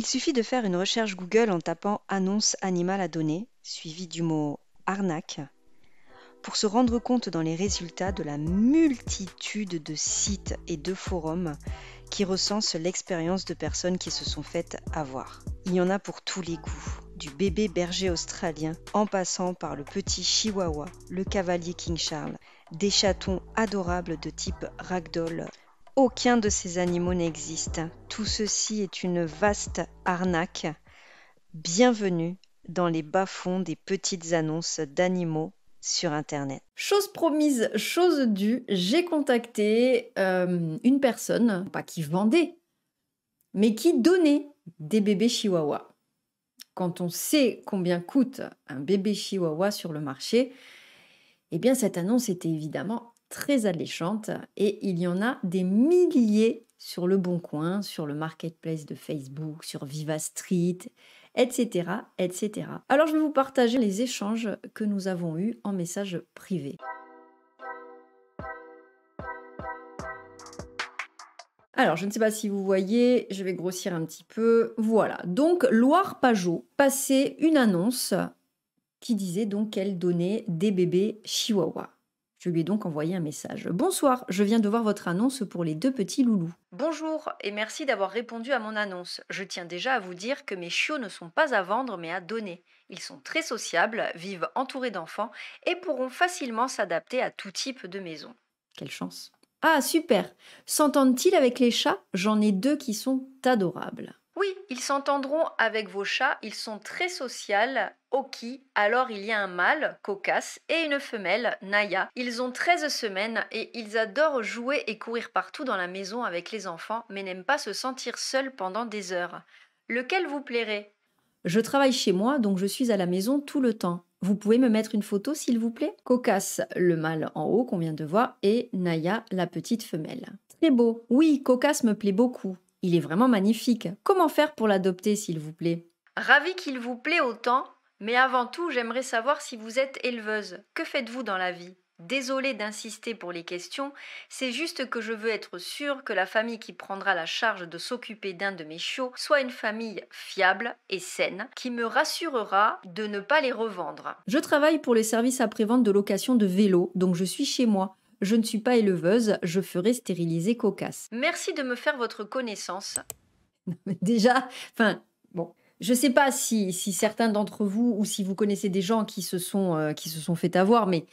Il suffit de faire une recherche Google en tapant annonce animale à donner, suivi du mot arnaque, pour se rendre compte dans les résultats de la multitude de sites et de forums qui recensent l'expérience de personnes qui se sont faites avoir. Il y en a pour tous les goûts, du bébé berger australien en passant par le petit chihuahua, le cavalier King Charles, des chatons adorables de type ragdoll. Aucun de ces animaux n'existe. Tout ceci est une vaste arnaque. Bienvenue dans les bas-fonds des petites annonces d'animaux sur Internet. Chose promise, chose due, j'ai contacté une personne, pas qui vendait, mais qui donnait des bébés chihuahuas. Quand on sait combien coûte un bébé chihuahua sur le marché, eh bien cette annonce était évidemment très alléchante et il y en a des milliers sur le Bon Coin, sur le marketplace de Facebook, sur Viva Street, etc., etc. Alors je vais vous partager les échanges que nous avons eus en message privé. Alors, je ne sais pas si vous voyez, je vais grossir un petit peu. Voilà, donc Loire Pajot passait une annonce qui disait donc qu'elle donnait des bébés chihuahuas. Je lui ai donc envoyé un message. Bonsoir, je viens de voir votre annonce pour les 2 petits loulous. Bonjour et merci d'avoir répondu à mon annonce. Je tiens déjà à vous dire que mes chiots ne sont pas à vendre mais à donner. Ils sont très sociables, vivent entourés d'enfants et pourront facilement s'adapter à tout type de maison. Quelle chance. Ah, super. S'entendent-ils avec les chats? J'en ai 2 qui sont adorables. Oui, ils s'entendront avec vos chats, ils sont très sociales. Oki, alors il y a un mâle, Cocasse, et une femelle, Naya. Ils ont 13 semaines et ils adorent jouer et courir partout dans la maison avec les enfants, mais n'aiment pas se sentir seuls pendant des heures. Lequel vous plairait? Je travaille chez moi, donc je suis à la maison tout le temps. Vous pouvez me mettre une photo, s'il vous plaît? Cocasse, le mâle en haut qu'on vient de voir, et Naya, la petite femelle. Très beau. Oui, Cocasse me plaît beaucoup. Il est vraiment magnifique. Comment faire pour l'adopter, s'il vous plaît? Ravi qu'il vous plaît autant, mais avant tout, j'aimerais savoir si vous êtes éleveuse. Que faites-vous dans la vie? Désolée d'insister pour les questions, c'est juste que je veux être sûre que la famille qui prendra la charge de s'occuper d'un de mes chiots soit une famille fiable et saine, qui me rassurera de ne pas les revendre. Je travaille pour les services après-vente de location de vélos, donc je suis chez moi. Je ne suis pas éleveuse, je ferai stériliser Cocasse. Merci de me faire votre connaissance. Déjà, enfin, bon, je sais pas si certains d'entre vous ou si vous connaissez des gens qui se sont fait avoir, mais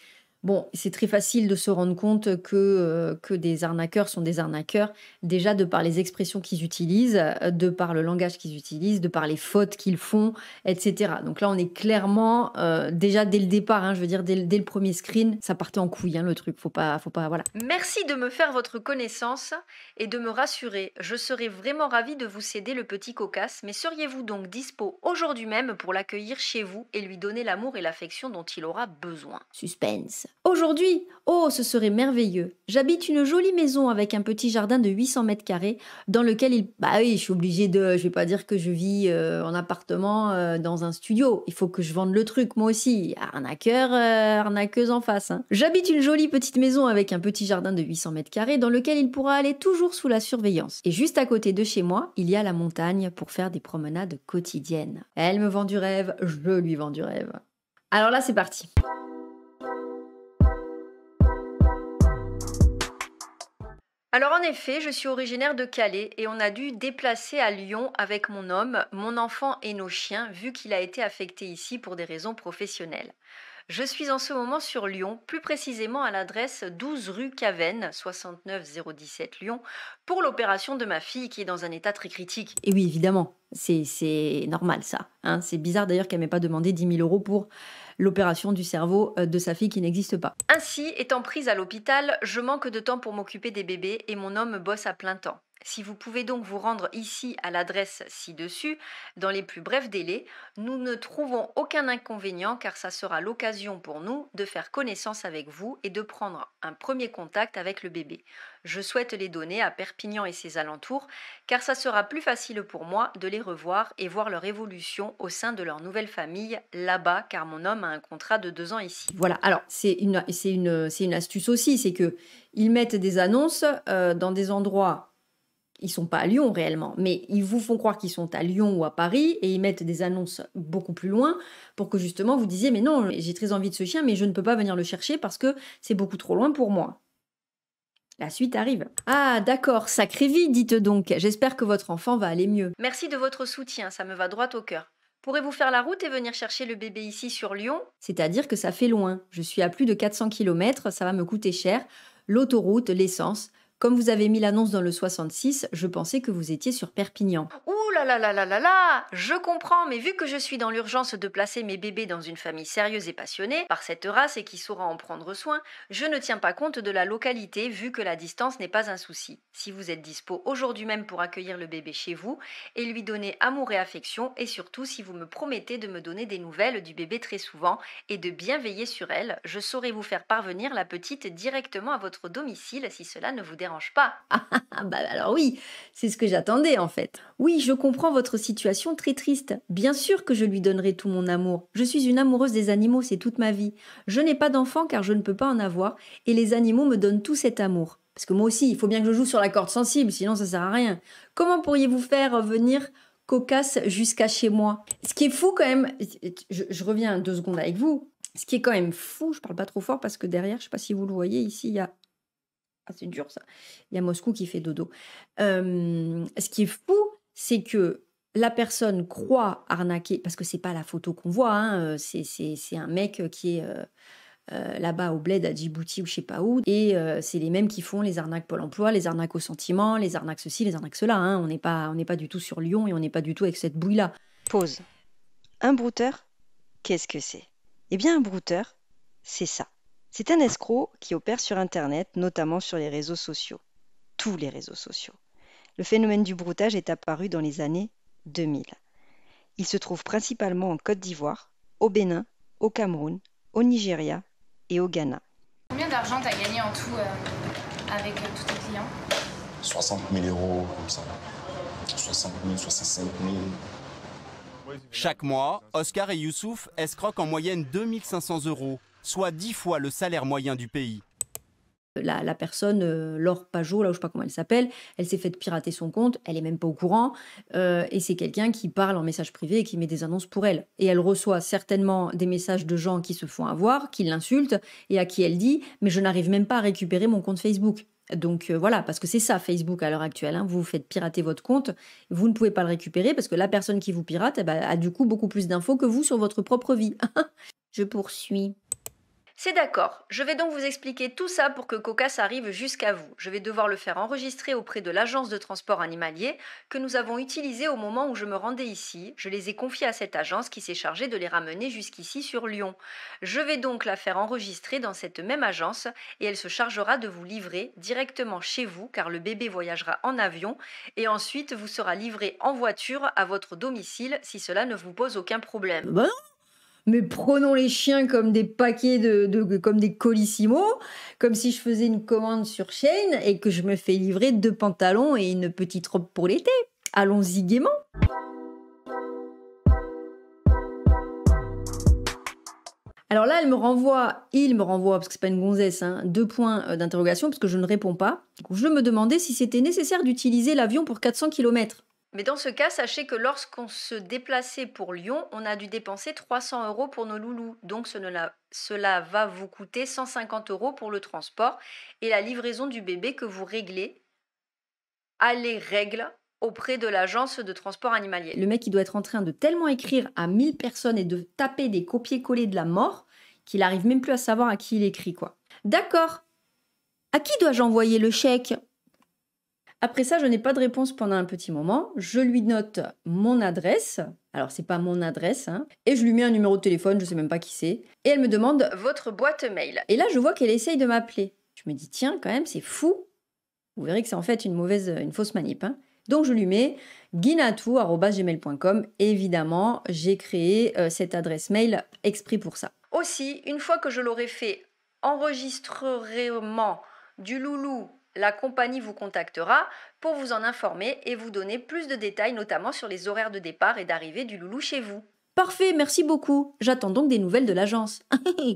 bon, c'est très facile de se rendre compte que des arnaqueurs sont des arnaqueurs, déjà de par les expressions qu'ils utilisent, de par le langage qu'ils utilisent, de par les fautes qu'ils font, etc. Donc là, on est clairement, déjà dès le départ, hein, je veux dire, dès le premier screen, ça partait en couille, hein, le truc. Faut pas, voilà. Merci de me faire votre connaissance et de me rassurer. Je serais vraiment ravie de vous céder le petit Cocasse, mais seriez-vous donc dispo aujourd'hui même pour l'accueillir chez vous et lui donner l'amour et l'affection dont il aura besoin? Suspense. Aujourd'hui, oh, ce serait merveilleux. J'habite une jolie maison avec un petit jardin de 800 mètres carrés dans lequel il... Bah oui, je suis obligée de... Je vais pas dire que je vis en appartement dans un studio. Il faut que je vende le truc, moi aussi. Arnaqueur, arnaqueuse en face. Hein. J'habite une jolie petite maison avec un petit jardin de 800 mètres carrés dans lequel il pourra aller toujours sous la surveillance. Et juste à côté de chez moi, il y a la montagne pour faire des promenades quotidiennes. Elle me vend du rêve, je lui vends du rêve. Alors là, c'est parti. Alors en effet, je suis originaire de Calais et on a dû déplacer à Lyon avec mon homme, mon enfant et nos chiens vu qu'il a été affecté ici pour des raisons professionnelles. Je suis en ce moment sur Lyon, plus précisément à l'adresse 12 rue Cavenne, 69 017 Lyon, pour l'opération de ma fille qui est dans un état très critique. Et oui, évidemment, c'est normal ça. Hein. C'est bizarre d'ailleurs qu'elle m'ait pas demandé 10 000 euros pour l'opération du cerveau de sa fille qui n'existe pas. Ainsi, étant prise à l'hôpital, je manque de temps pour m'occuper des bébés et mon homme bosse à plein temps. Si vous pouvez donc vous rendre ici à l'adresse ci-dessus, dans les plus brefs délais, nous ne trouvons aucun inconvénient car ça sera l'occasion pour nous de faire connaissance avec vous et de prendre un premier contact avec le bébé. Je souhaite les donner à Perpignan et ses alentours car ça sera plus facile pour moi de les revoir et voir leur évolution au sein de leur nouvelle famille là-bas car mon homme a un contrat de 2 ans ici. Voilà, alors c'est une astuce aussi, c'est que ils mettent des annonces dans des endroits Ils sont pas à Lyon réellement, mais ils vous font croire qu'ils sont à Lyon ou à Paris et ils mettent des annonces beaucoup plus loin pour que justement vous disiez mais non, j'ai très envie de ce chien mais je ne peux pas venir le chercher parce que c'est beaucoup trop loin pour moi. La suite arrive. Ah d'accord, sacré vie, dites donc. J'espère que votre enfant va aller mieux. Merci de votre soutien, ça me va droit au cœur. Pourrez-vous faire la route et venir chercher le bébé ici sur Lyon? C'est-à-dire que ça fait loin. Je suis à plus de 400 km, ça va me coûter cher. L'autoroute, l'essence. Comme vous avez mis l'annonce dans le 66, je pensais que vous étiez sur Perpignan. Ouh là là là là là là! Je comprends, mais vu que je suis dans l'urgence de placer mes bébés dans une famille sérieuse et passionnée, par cette race et qui saura en prendre soin, je ne tiens pas compte de la localité vu que la distance n'est pas un souci. Si vous êtes dispo aujourd'hui même pour accueillir le bébé chez vous et lui donner amour et affection, et surtout si vous me promettez de me donner des nouvelles du bébé très souvent et de bien veiller sur elle, je saurai vous faire parvenir la petite directement à votre domicile si cela ne vous dérange pas. Ah bah alors oui, c'est ce que j'attendais en fait. Oui, je comprends votre situation très triste. Bien sûr que je lui donnerai tout mon amour. Je suis une amoureuse des animaux, c'est toute ma vie. Je n'ai pas d'enfant car je ne peux pas en avoir et les animaux me donnent tout cet amour. Parce que moi aussi, il faut bien que je joue sur la corde sensible, sinon ça sert à rien. Comment pourriez-vous faire venir Cocasse jusqu'à chez moi? Ce qui est fou quand même, je reviens 2 secondes avec vous. Ce qui est quand même fou, je parle pas trop fort parce que derrière, je sais pas si vous le voyez, ici il y a... Ah, c'est dur ça. Il y a Moscou qui fait dodo. Ce qui est fou, c'est que la personne croit arnaquer, parce que c'est pas la photo qu'on voit, hein, c'est un mec qui est là-bas au bled à Djibouti ou je sais pas où, et c'est les mêmes qui font les arnaques Pôle emploi, les arnaques au sentiment, les arnaques ceci, les arnaques cela. Hein. On n'est pas du tout sur Lyon et on n'est pas du tout avec cette bouille-là. Pause. Un brouteur, qu'est-ce que c'est? Eh bien, un brouteur, c'est ça. C'est un escroc qui opère sur Internet, notamment sur les réseaux sociaux. Tous les réseaux sociaux. Le phénomène du broutage est apparu dans les années 2000. Il se trouve principalement en Côte d'Ivoire, au Bénin, au Cameroun, au Nigeria et au Ghana. Combien d'argent t'as gagné en tout avec tous tes clients? 60 000 euros, comme ça. 60 000, 65 000. Chaque mois, Oscar et Youssouf escroquent en moyenne 2500 euros, soit 10 fois le salaire moyen du pays. La personne, Laure Pajot, là, je sais pas comment elle s'appelle, elle s'est fait pirater son compte, elle est même pas au courant, et c'est quelqu'un qui parle en message privé et qui met des annonces pour elle. Et elle reçoit certainement des messages de gens qui se font avoir, qui l'insultent, et à qui elle dit « mais je n'arrive même pas à récupérer mon compte Facebook ». Donc voilà, parce que c'est ça Facebook à l'heure actuelle, hein. Vous vous faites pirater votre compte, vous ne pouvez pas le récupérer parce que la personne qui vous pirate a du coup beaucoup plus d'infos que vous sur votre propre vie. Je poursuis. C'est d'accord, je vais donc vous expliquer tout ça pour que Cocasse arrive jusqu'à vous. Je vais devoir le faire enregistrer auprès de l'agence de transport animalier que nous avons utilisée au moment où je me rendais ici. Je les ai confiés à cette agence qui s'est chargée de les ramener jusqu'ici sur Lyon. Je vais donc la faire enregistrer dans cette même agence et elle se chargera de vous livrer directement chez vous car le bébé voyagera en avion et ensuite vous sera livré en voiture à votre domicile si cela ne vous pose aucun problème. Bah non. Mais prenons les chiens comme des paquets comme des colissimo, comme si je faisais une commande sur Shein et que je me fais livrer 2 pantalons et une petite robe pour l'été. Allons-y gaiement. Alors là, il me renvoie, parce que c'est pas une gonzesse, hein, 2 points d'interrogation parce que je ne réponds pas. Du coup, je me demandais si c'était nécessaire d'utiliser l'avion pour 400 km. Mais dans ce cas, sachez que lorsqu'on se déplaçait pour Lyon, on a dû dépenser 300 € pour nos loulous. Donc cela va vous coûter 150 € pour le transport et la livraison du bébé que vous réglez à les règles auprès de l'agence de transport animalier. Le mec, il doit être en train de tellement écrire à 1000 personnes et de taper des copier-coller de la mort qu'il arrive même plus à savoir à qui il écrit, quoi. D'accord. À qui dois-je envoyer le chèque ? Après ça, je n'ai pas de réponse pendant un petit moment. Je lui note mon adresse. Alors, c'est pas mon adresse, hein. Et je lui mets un numéro de téléphone, je sais même pas qui c'est. Et elle me demande votre boîte mail. Et là, je vois qu'elle essaye de m'appeler. Je me dis, tiens, quand même, c'est fou. Vous verrez que c'est en fait une fausse manip, hein. Donc, je lui mets guinatou@gmail.com. Évidemment, j'ai créé cette adresse mail exprès pour ça. Aussi, une fois que je l'aurai fait, enregistrement du loulou, la compagnie vous contactera pour vous en informer et vous donner plus de détails, notamment sur les horaires de départ et d'arrivée du loulou chez vous. Parfait, merci beaucoup. J'attends donc des nouvelles de l'agence.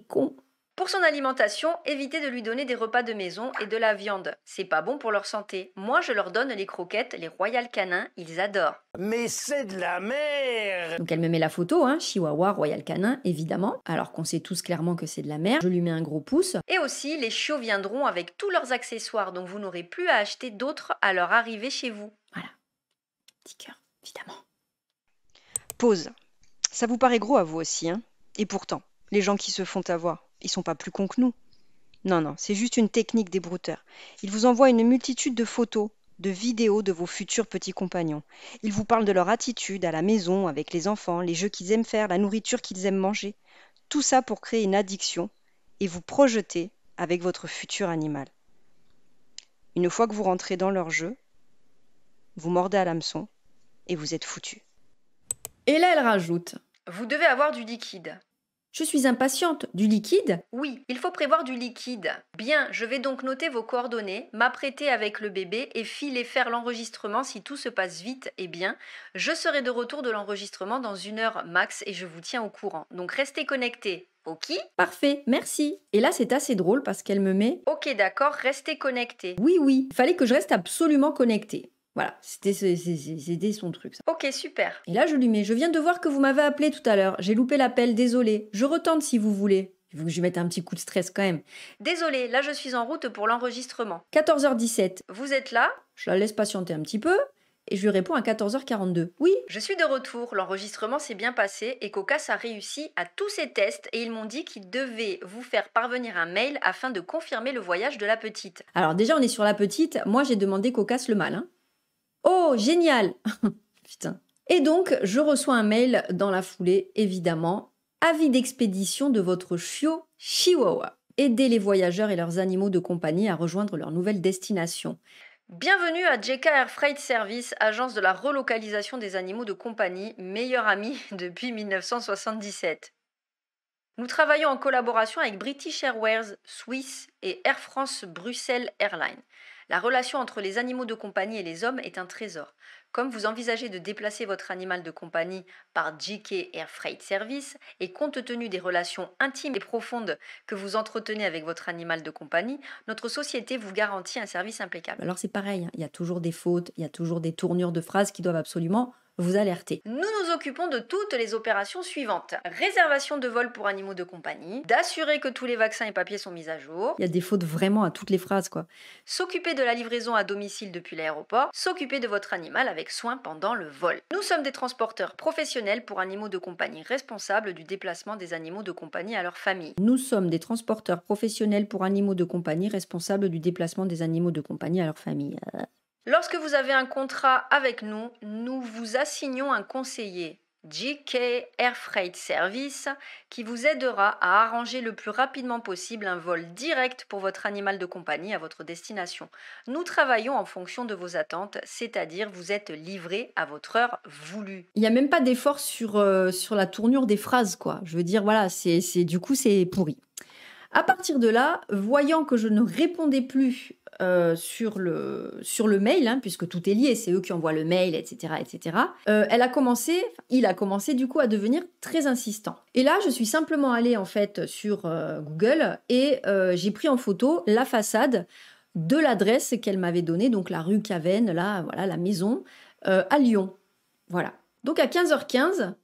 Con. Pour son alimentation, évitez de lui donner des repas de maison et de la viande. C'est pas bon pour leur santé. Moi, je leur donne les croquettes, les Royal Canin, ils adorent. Mais c'est de la merde! Donc elle me met la photo, hein, Chihuahua, Royal Canin, évidemment, alors qu'on sait tous clairement que c'est de la merde. Je lui mets un gros pouce. Et aussi, les chiots viendront avec tous leurs accessoires, donc vous n'aurez plus à acheter d'autres à leur arrivée chez vous. Voilà. Petit cœur, évidemment. Pause. Ça vous paraît gros à vous aussi, hein? Et pourtant, les gens qui se font avoir, ils sont pas plus cons que nous. Non, c'est juste une technique des brouteurs. Ils vous envoient une multitude de photos, de vidéos de vos futurs petits compagnons. Ils vous parlent de leur attitude à la maison, avec les enfants, les jeux qu'ils aiment faire, la nourriture qu'ils aiment manger. Tout ça pour créer une addiction et vous projeter avec votre futur animal. Une fois que vous rentrez dans leur jeu, vous mordez à l'hameçon et vous êtes foutu. Et là, elle rajoute. Vous devez avoir du liquide. Je suis impatiente. Du liquide? Oui, il faut prévoir du liquide. Bien, je vais donc noter vos coordonnées, m'apprêter avec le bébé et filer faire l'enregistrement si tout se passe vite et bien. Je serai de retour de l'enregistrement dans 1 heure max et je vous tiens au courant. Donc restez connectés. Ok? Parfait, merci. Et là, c'est assez drôle parce qu'elle me met... Ok, d'accord, restez connectés. Oui, il fallait que je reste absolument connectée. Voilà, c'était son truc, ça. Ok, super. Et là, je lui mets, je viens de voir que vous m'avez appelé tout à l'heure. J'ai loupé l'appel, désolé. Je retente si vous voulez. Il faut que je lui mette un petit coup de stress quand même. Désolée, là je suis en route pour l'enregistrement. 14h17. Vous êtes là? Je la laisse patienter un petit peu et je lui réponds à 14h42. Oui. Je suis de retour, l'enregistrement s'est bien passé et Cocasse a réussi à tous ses tests et ils m'ont dit qu'ils devaient vous faire parvenir un mail afin de confirmer le voyage de la petite. Alors déjà, on est sur la petite. Moi, j'ai demandé Cocasse le mâle, hein. Oh, génial! Putain. Et donc, je reçois un mail dans la foulée, évidemment. Avis d'expédition de votre chiot Chihuahua. Aidez les voyageurs et leurs animaux de compagnie à rejoindre leur nouvelle destination. Bienvenue à JK Air Freight Service, agence de la relocalisation des animaux de compagnie, meilleur ami depuis 1977. Nous travaillons en collaboration avec British Airways, Swiss et Air France Bruxelles Airlines. La relation entre les animaux de compagnie et les hommes est un trésor. Comme vous envisagez de déplacer votre animal de compagnie par JK Air Freight Service et compte tenu des relations intimes et profondes que vous entretenez avec votre animal de compagnie, notre société vous garantit un service impeccable. Alors c'est pareil, hein, il y a toujours des fautes, il y a toujours des tournures de phrases qui doivent absolument vous alerter. Nous nous occupons de toutes les opérations suivantes. Réservation de vol pour animaux de compagnie, d'assurer que tous les vaccins et papiers sont mis à jour, Il y a des fautes vraiment à toutes les phrases, quoi. s'occuper de la livraison à domicile depuis l'aéroport, s'occuper de votre animal avec soin pendant le vol. Nous sommes des transporteurs professionnels pour animaux de compagnie responsables du déplacement des animaux de compagnie à leur famille. Nous sommes des transporteurs professionnels pour animaux de compagnie responsables du déplacement des animaux de compagnie à leur famille. Lorsque vous avez un contrat avec nous, nous vous assignons un conseiller, JK Air Freight Service, qui vous aidera à arranger le plus rapidement possible un vol direct pour votre animal de compagnie à votre destination. Nous travaillons en fonction de vos attentes, c'est-à-dire vous êtes livré à votre heure voulue. Il n'y a même pas d'effort sur la tournure des phrases, quoi. Je veux dire, voilà, du coup, c'est pourri. À partir de là, voyant que je ne répondais plus sur le mail, hein, puisque tout est lié, c'est eux qui envoient le mail, etc., il a commencé du coup à devenir très insistant. Et là, je suis simplement allée en fait sur Google et j'ai pris en photo la façade de l'adresse qu'elle m'avait donnée, donc la rue Cavenne, là, voilà, la maison, à Lyon. Voilà. Donc à 15h15,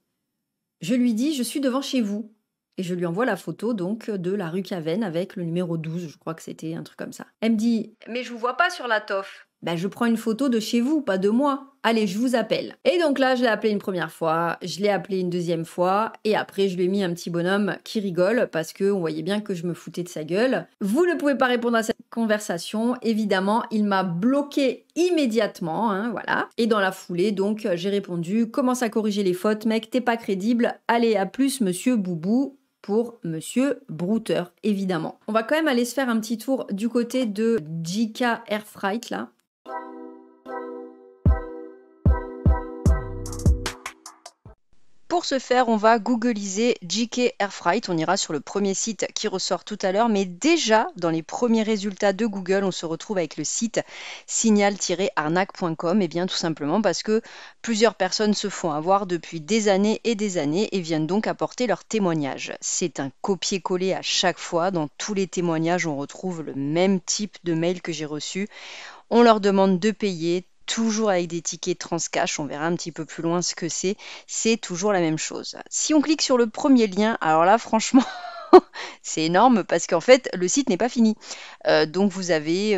je lui dis, je suis devant chez vous. Et je lui envoie la photo donc de la rue Cavenne avec le numéro 12, je crois que c'était un truc comme ça. Elle me dit « Mais je vous vois pas sur la toffe !» Ben, je prends une photo de chez vous, pas de moi. Allez, je vous appelle. Et donc là, je l'ai appelé une première fois, je l'ai appelé une deuxième fois, et après, je lui ai mis un petit bonhomme qui rigole parce qu'on voyait bien que je me foutais de sa gueule. Vous ne pouvez pas répondre à cette conversation. Évidemment, il m'a bloqué immédiatement, hein, voilà. Et dans la foulée, donc, j'ai répondu « Commence à corriger les fautes, mec, t'es pas crédible. Allez, à plus, monsieur Boubou. » Pour Monsieur Brouteur, évidemment. On va quand même aller se faire un petit tour du côté de JK Air Freight, là. Pour ce faire, on va googliser JK Airfreight. On ira sur le premier site qui ressort tout à l'heure, mais déjà dans les premiers résultats de Google, on se retrouve avec le site signal-arnaque.com. Et bien tout simplement parce que plusieurs personnes se font avoir depuis des années et viennent donc apporter leur témoignage. C'est un copier-coller à chaque fois. Dans tous les témoignages, on retrouve le même type de mail que j'ai reçu. On leur demande de payer, toujours avec des tickets Transcash, on verra un petit peu plus loin ce que c'est toujours la même chose. Si on clique sur le premier lien, alors là franchement, c'est énorme parce qu'en fait, le site n'est pas fini. Donc vous avez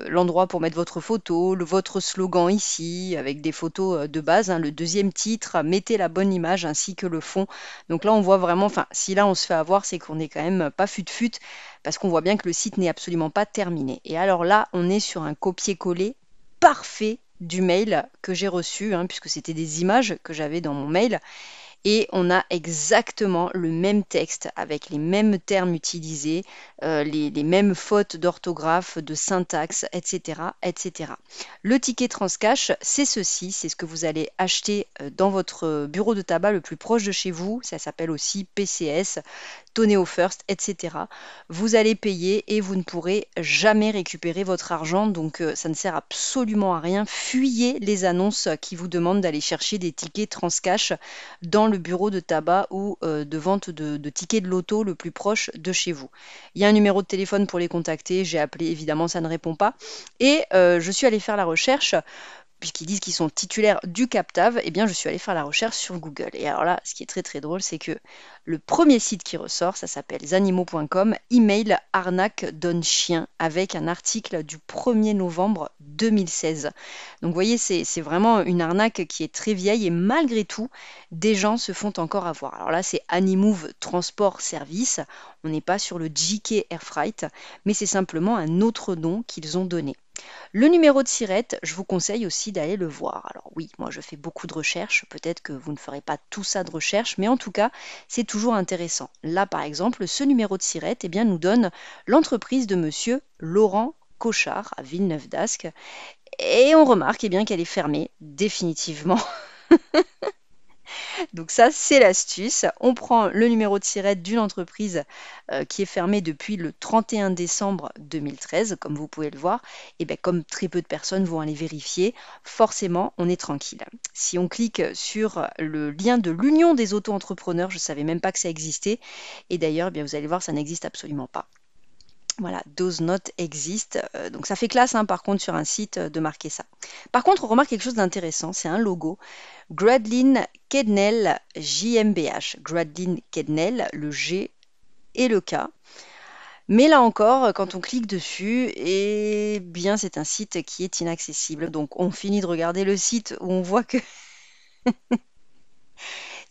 l'endroit pour mettre votre photo, votre slogan ici, avec des photos de base, hein, le deuxième titre, mettez la bonne image ainsi que le fond. Donc là, on voit vraiment, enfin, si là on se fait avoir, c'est qu'on n'est quand même pas fut-fut, parce qu'on voit bien que le site n'est absolument pas terminé. Et alors là, on est sur un copier-coller parfait du mail que j'ai reçu, hein, puisque c'était des images que j'avais dans mon mail. Et on a exactement le même texte avec les mêmes termes utilisés, les mêmes fautes d'orthographe, de syntaxe, etc., etc. Le ticket Transcash, c'est ceci, c'est ce que vous allez acheter dans votre bureau de tabac le plus proche de chez vous. Ça s'appelle aussi PCS, Toneo First, etc. Vous allez payer et vous ne pourrez jamais récupérer votre argent, donc ça ne sert absolument à rien. Fuyez les annonces qui vous demandent d'aller chercher des tickets Transcash dans le bureau de tabac ou de vente de tickets de loto le plus proche de chez vous. Il y a un numéro de téléphone pour les contacter, j'ai appelé, évidemment ça ne répond pas. Et je suis allée faire la recherche, puisqu'ils disent qu'ils sont titulaires du Captav, eh bien je suis allée faire la recherche sur Google. Et alors là, ce qui est très très drôle, c'est que le premier site qui ressort, ça s'appelle zanimaux.com, email arnaque donne chien, avec un article du 1er novembre 2016. Donc vous voyez, c'est vraiment une arnaque qui est très vieille et malgré tout, des gens se font encore avoir. Alors là, c'est Animove Transport Service, on n'est pas sur le JK Airfreight, mais c'est simplement un autre nom qu'ils ont donné. Le numéro de SIRET, je vous conseille aussi d'aller le voir. Alors oui, moi je fais beaucoup de recherches, peut-être que vous ne ferez pas tout ça de recherche, mais en tout cas, c'est toujours intéressant. Là par exemple, ce numéro de SIRET eh bien, nous donne l'entreprise de monsieur Laurent Cochard à Villeneuve-d'Ascq. Et on remarque eh bien, qu'elle est fermée définitivement. Donc ça, c'est l'astuce. On prend le numéro de SIRET d'une entreprise qui est fermée depuis le 31 décembre 2013, comme vous pouvez le voir. Et bien, comme très peu de personnes vont aller vérifier, forcément, on est tranquille. Si on clique sur le lien de l'Union des auto-entrepreneurs, je ne savais même pas que ça existait. Et d'ailleurs, bien, vous allez voir, ça n'existe absolument pas. Voilà, does not exist. Donc ça fait classe, hein, par contre, sur un site de marquer ça. Par contre, on remarque quelque chose d'intéressant, c'est un logo. Gradlin Kednel JMBH. Gradlin Kednel, le G et le K. Mais là encore, quand on clique dessus, eh bien, c'est un site qui est inaccessible. Donc on finit de regarder le site où on voit que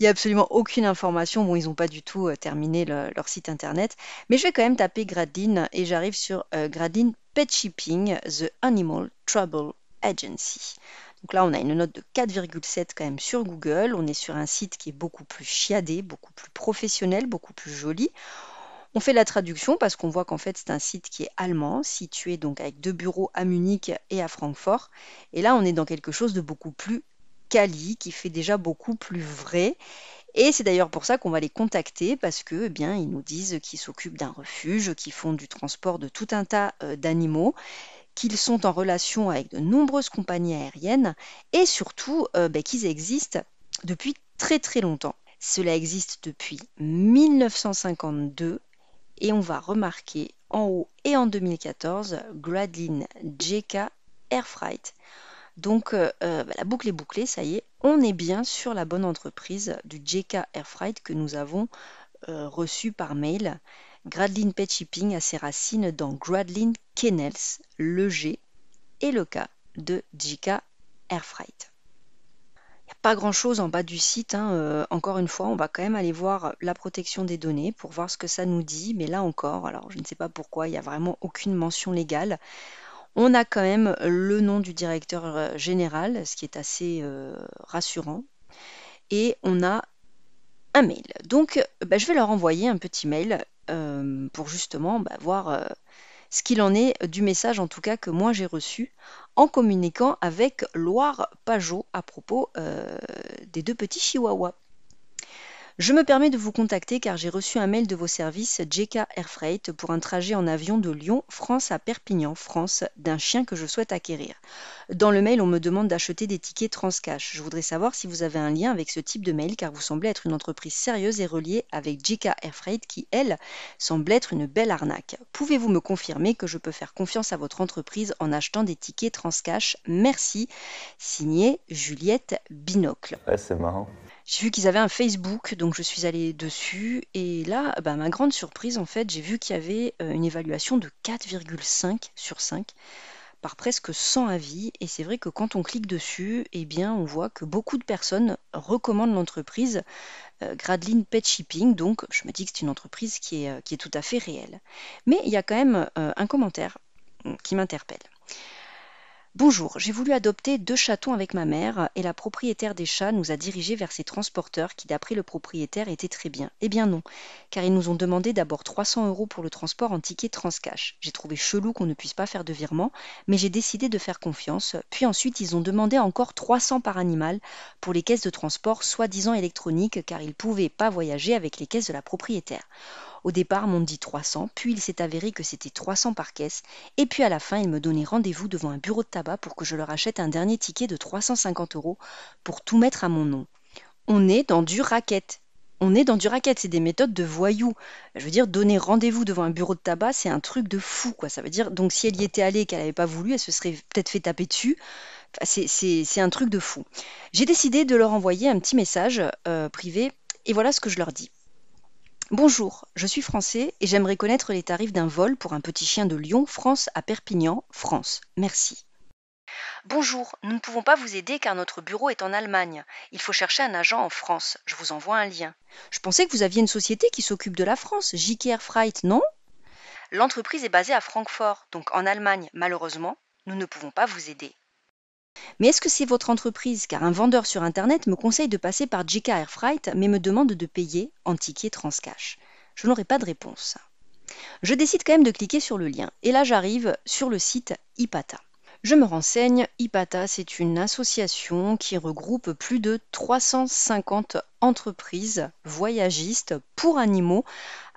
il n'y a absolument aucune information. Bon, ils n'ont pas du tout terminé leur site internet. Mais je vais quand même taper Gradlin et j'arrive sur Gradlin Pet Shipping, The Animal Trouble Agency. Donc là, on a une note de 4,7 quand même sur Google. On est sur un site qui est beaucoup plus chiadé, beaucoup plus professionnel, beaucoup plus joli. On fait la traduction parce qu'on voit qu'en fait, c'est un site qui est allemand, situé donc avec 2 bureaux à Munich et à Francfort. Et là, on est dans quelque chose de beaucoup plus quali, qui fait déjà beaucoup plus vrai. Et c'est d'ailleurs pour ça qu'on va les contacter parce que, eh bien, ils nous disent qu'ils s'occupent d'un refuge, qu'ils font du transport de tout un tas d'animaux, qu'ils sont en relation avec de nombreuses compagnies aériennes et surtout qu'ils existent depuis très très longtemps. Cela existe depuis 1952 et on va remarquer en haut et en 2014 Gradlin JK Airfreight. Donc la boucle est bouclée, ça y est, on est bien sur la bonne entreprise du JK Airfreight que nous avons reçu par mail. Gradlin Pet Shipping a ses racines dans Gradlin Kennels, le G et le K de JK Airfreight. Il n'y a pas grand-chose en bas du site, hein. Encore une fois, on va quand même aller voir la protection des données pour voir ce que ça nous dit, mais là encore, alors je ne sais pas pourquoi, il n'y a vraiment aucune mention légale. On a quand même le nom du directeur général, ce qui est assez rassurant. Et on a un mail. Donc, je vais leur envoyer un petit mail pour justement voir ce qu'il en est du message, en tout cas, que moi j'ai reçu en communiquant avec Loire Pajot à propos des 2 petits chihuahuas. Je me permets de vous contacter car j'ai reçu un mail de vos services JK Air Freight pour un trajet en avion de Lyon, France à Perpignan, France, d'un chien que je souhaite acquérir. Dans le mail, on me demande d'acheter des tickets Transcash. Je voudrais savoir si vous avez un lien avec ce type de mail car vous semblez être une entreprise sérieuse et reliée avec JK Air Freight qui, elle, semble être une belle arnaque. Pouvez-vous me confirmer que je peux faire confiance à votre entreprise en achetant des tickets Transcash? Merci. Signé Juliette Binocle. Ouais, c'est marrant. J'ai vu qu'ils avaient un Facebook, donc je suis allée dessus. Et là, ma grande surprise, en fait, j'ai vu qu'il y avait une évaluation de 4,5 sur 5 par presque 100 avis. Et c'est vrai que quand on clique dessus, eh bien, on voit que beaucoup de personnes recommandent l'entreprise Gradline Pet Shipping. Donc, je me dis que c'est une entreprise qui est tout à fait réelle. Mais il y a quand même un commentaire qui m'interpelle. Bonjour, j'ai voulu adopter 2 chatons avec ma mère et la propriétaire des chats nous a dirigés vers ces transporteurs qui, d'après le propriétaire, étaient très bien. Eh bien non, car ils nous ont demandé d'abord 300 € pour le transport en ticket Transcash. J'ai trouvé chelou qu'on ne puisse pas faire de virement, mais j'ai décidé de faire confiance. Puis ensuite, ils ont demandé encore 300 par animal pour les caisses de transport soi-disant électroniques, car ils ne pouvaient pas voyager avec les caisses de la propriétaire. Au départ, m'ont dit 300, puis il s'est avéré que c'était 300 par caisse, et puis à la fin, ils me donnaient rendez-vous devant un bureau de tabac pour que je leur achète un dernier ticket de 350 € pour tout mettre à mon nom. On est dans du racket. C'est des méthodes de voyous. Je veux dire, donner rendez-vous devant un bureau de tabac, c'est un truc de fou, quoi. Ça veut dire, donc si elle y était allée et qu'elle n'avait pas voulu, elle se serait peut-être fait taper dessus. Enfin, c'est un truc de fou. J'ai décidé de leur envoyer un petit message privé, et voilà ce que je leur dis. Bonjour, je suis français et j'aimerais connaître les tarifs d'un vol pour un petit chien de Lyon, France à Perpignan, France. Merci. Bonjour, nous ne pouvons pas vous aider car notre bureau est en Allemagne. Il faut chercher un agent en France. Je vous envoie un lien. Je pensais que vous aviez une société qui s'occupe de la France, JK Air Freight, non? L'entreprise est basée à Francfort, donc en Allemagne. Malheureusement, nous ne pouvons pas vous aider. Mais est-ce que c'est votre entreprise? Car un vendeur sur Internet me conseille de passer par JK Air Freight, mais me demande de payer en ticket Transcash. Je n'aurai pas de réponse. Je décide quand même de cliquer sur le lien. Et là, j'arrive sur le site IPATA. Je me renseigne. IPATA, c'est une association qui regroupe plus de 350 entreprises voyagistes pour animaux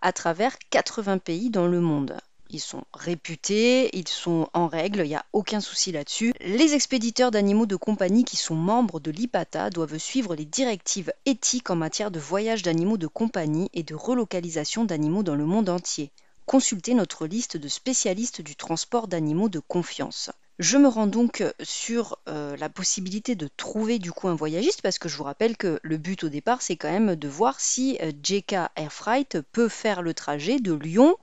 à travers 80 pays dans le monde. Ils sont réputés, ils sont en règle, il n'y a aucun souci là-dessus. Les expéditeurs d'animaux de compagnie qui sont membres de l'IPATA doivent suivre les directives éthiques en matière de voyage d'animaux de compagnie et de relocalisation d'animaux dans le monde entier. Consultez notre liste de spécialistes du transport d'animaux de confiance. Je me rends donc sur la possibilité de trouver du coup un voyagiste parce que je vous rappelle que le but au départ c'est quand même de voir si JK Air Freight peut faire le trajet de Lyon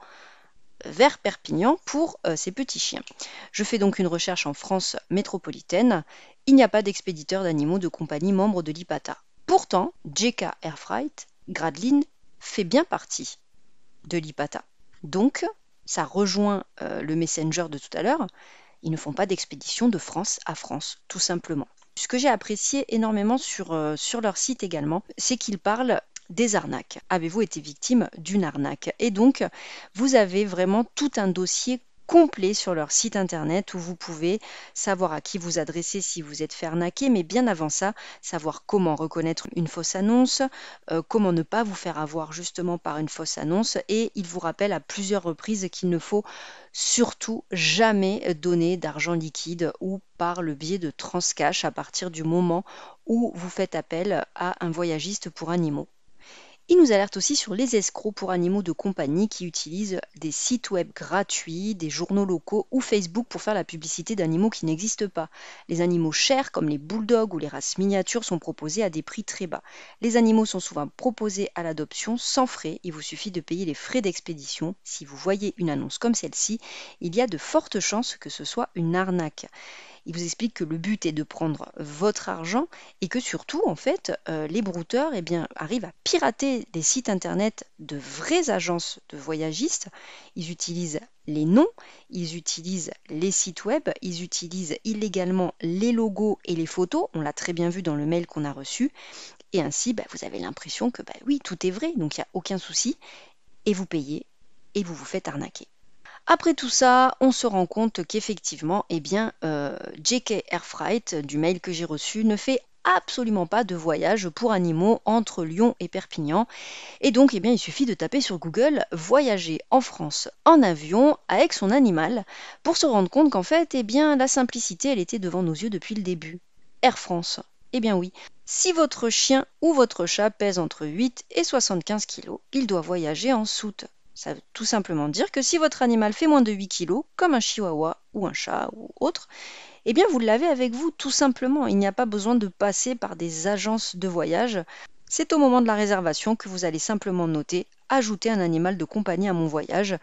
vers Perpignan pour ces petits chiens. Je fais donc une recherche en France métropolitaine. Il n'y a pas d'expéditeur d'animaux de compagnie membre de l'IPATA. Pourtant, JK Air Freight, Gradline, fait bien partie de l'IPATA. Donc, ça rejoint le Messenger de tout à l'heure. Ils ne font pas d'expédition de France à France, tout simplement. Ce que j'ai apprécié énormément sur leur site également, c'est qu'ils parlent des arnaques. Avez-vous été victime d'une arnaque? Et donc, vous avez vraiment tout un dossier complet sur leur site internet où vous pouvez savoir à qui vous adresser si vous êtes fait arnaquer, mais bien avant ça, savoir comment reconnaître une fausse annonce, comment ne pas vous faire avoir justement par une fausse annonce, et il vous rappelle à plusieurs reprises qu'il ne faut surtout jamais donner d'argent liquide ou par le biais de Transcash à partir du moment où vous faites appel à un voyagiste pour animaux. Il nous alerte aussi sur les escrocs pour animaux de compagnie qui utilisent des sites web gratuits, des journaux locaux ou Facebook pour faire la publicité d'animaux qui n'existent pas. Les animaux chers comme les bulldogs ou les races miniatures sont proposés à des prix très bas. Les animaux sont souvent proposés à l'adoption sans frais. Il vous suffit de payer les frais d'expédition. Si vous voyez une annonce comme celle-ci, il y a de fortes chances que ce soit une arnaque. Il vous explique que le but est de prendre votre argent et que surtout, en fait, les brouteurs arrivent à pirater les sites internet de vraies agences de voyagistes. Ils utilisent les noms, ils utilisent les sites web, ils utilisent illégalement les logos et les photos. On l'a très bien vu dans le mail qu'on a reçu. Et ainsi, vous avez l'impression que oui, tout est vrai, donc il n'y a aucun souci. Et vous payez et vous vous faites arnaquer. Après tout ça, on se rend compte qu'effectivement, JK Air Freight, du mail que j'ai reçu, ne fait absolument pas de voyage pour animaux entre Lyon et Perpignan. Et donc, eh bien, il suffit de taper sur Google «voyager en France en avion avec son animal» pour se rendre compte qu'en fait, eh bien, la simplicité, elle était devant nos yeux depuis le début. Air France. Eh bien oui, si votre chien ou votre chat pèse entre 8 et 75 kg, il doit voyager en soute. Ça veut tout simplement dire que si votre animal fait moins de 8 kg, comme un chihuahua ou un chat ou autre, eh bien vous l'avez avec vous tout simplement. Il n'y a pas besoin de passer par des agences de voyage. C'est au moment de la réservation que vous allez simplement noter «Ajouter un animal de compagnie à mon voyage»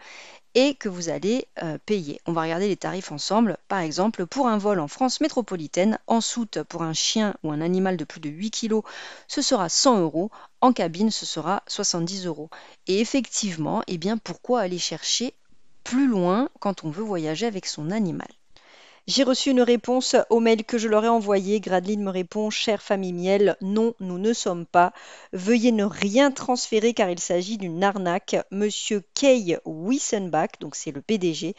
et que vous allez payer. On va regarder les tarifs ensemble. Par exemple, pour un vol en France métropolitaine, en soute pour un chien ou un animal de plus de 8 kg, ce sera 100 €. En cabine, ce sera 70 €. Et effectivement, eh bien, pourquoi aller chercher plus loin quand on veut voyager avec son animal? J'ai reçu une réponse au mail que je leur ai envoyé. Gradeline me répond: «Chère famille Miel, non, nous ne sommes pas. Veuillez ne rien transférer car il s'agit d'une arnaque.» Monsieur Kay Wissenbach, donc c'est le PDG,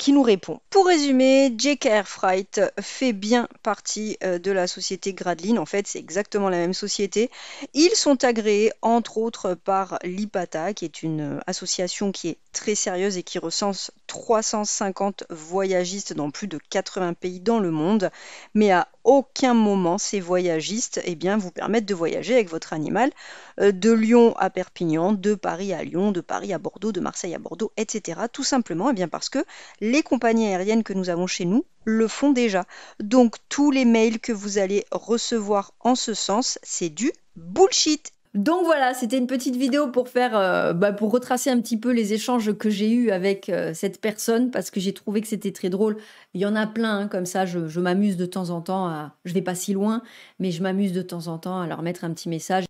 qui nous répond: «Pour résumer, JK Air Freight fait bien partie de la société Gradeline. En fait, c'est exactement la même société. Ils sont agréés, entre autres, par l'IPATA, qui est une association qui est très sérieuse et qui recense 350 voyagistes dans plus de 80 pays dans le monde. Mais à aucun moment, ces voyagistes eh bien, vous permettent de voyager avec votre animal de Lyon à Perpignan, de Paris à Lyon, de Paris à Bordeaux, de Marseille à Bordeaux, etc. Tout simplement eh bien, parce que les compagnies aériennes que nous avons chez nous le font déjà. Donc tous les mails que vous allez recevoir en ce sens, c'est du bullshit.» Donc voilà, c'était une petite vidéo pour faire, pour retracer un petit peu les échanges que j'ai eus avec cette personne, parce que j'ai trouvé que c'était très drôle. Il y en a plein, hein, comme ça, je m'amuse de temps en temps, je vais pas si loin, mais je m'amuse de temps en temps à leur mettre un petit message.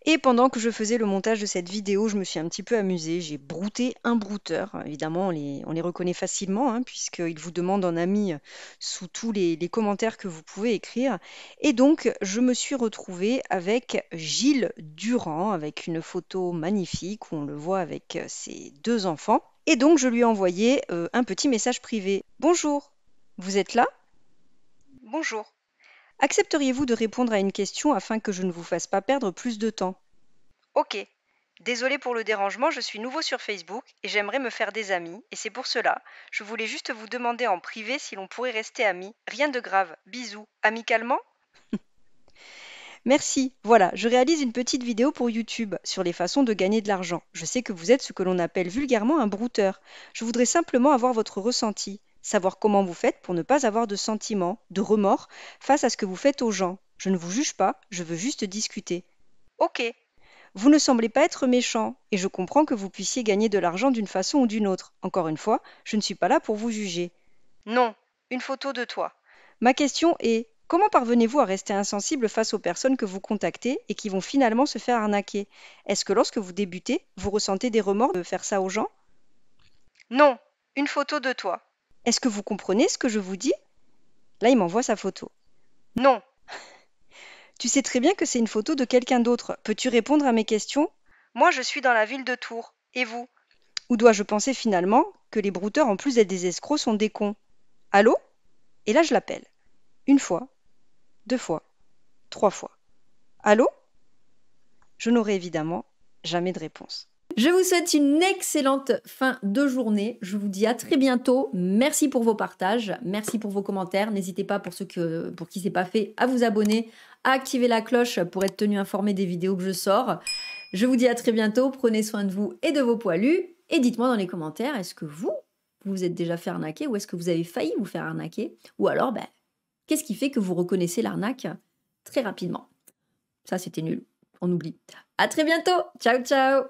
Et pendant que je faisais le montage de cette vidéo, je me suis un petit peu amusée. J'ai brouté un brouteur. Évidemment, on les reconnaît facilement, hein, puisqu'ils vous demandent en ami sous tous les commentaires que vous pouvez écrire. Et donc, je me suis retrouvée avec Gilles Durand, avec une photo magnifique où on le voit avec ses 2 enfants. Et donc, je lui ai envoyé un petit message privé. «Bonjour, vous êtes là? Bonjour. Accepteriez-vous de répondre à une question afin que je ne vous fasse pas perdre plus de temps? Ok. Désolé pour le dérangement, je suis nouveau sur Facebook et j'aimerais me faire des amis, et c'est pour cela, je voulais juste vous demander en privé si l'on pourrait rester amis. Rien de grave. Bisous. Amicalement?» Merci. Voilà, je réalise une petite vidéo pour YouTube sur les façons de gagner de l'argent. Je sais que vous êtes ce que l'on appelle vulgairement un brouteur. Je voudrais simplement avoir votre ressenti, savoir comment vous faites pour ne pas avoir de sentiments, de remords face à ce que vous faites aux gens. Je ne vous juge pas, je veux juste discuter. Ok. Vous ne semblez pas être méchant, et je comprends que vous puissiez gagner de l'argent d'une façon ou d'une autre. Encore une fois, je ne suis pas là pour vous juger. Non, une photo de toi. Ma question est: comment parvenez-vous à rester insensible face aux personnes que vous contactez et qui vont finalement se faire arnaquer? Est-ce que lorsque vous débutez, vous ressentez des remords de faire ça aux gens? Non, une photo de toi. Est-ce que vous comprenez ce que je vous dis? Là, il m'envoie sa photo. Non. Tu sais très bien que c'est une photo de quelqu'un d'autre. Peux-tu répondre à mes questions? Moi, je suis dans la ville de Tours. Et vous? Ou dois-je penser finalement que les brouteurs, en plus d'être des escrocs, sont des cons? Allô? Et là, je l'appelle. 1 fois, 2 fois, 3 fois. Allô? Je n'aurai évidemment jamais de réponse. Je vous souhaite une excellente fin de journée. Je vous dis à très bientôt. Merci pour vos partages, merci pour vos commentaires. N'hésitez pas, pour qui c'est pas fait, à vous abonner, à activer la cloche pour être tenu informé des vidéos que je sors. Je vous dis à très bientôt. Prenez soin de vous et de vos poilus. Et dites-moi dans les commentaires, est-ce que vous êtes déjà fait arnaquer, ou est-ce que vous avez failli vous faire arnaquer? Ou alors, qu'est-ce qui fait que vous reconnaissez l'arnaque très rapidement? Ça, c'était nul. On oublie. À très bientôt. Ciao, ciao.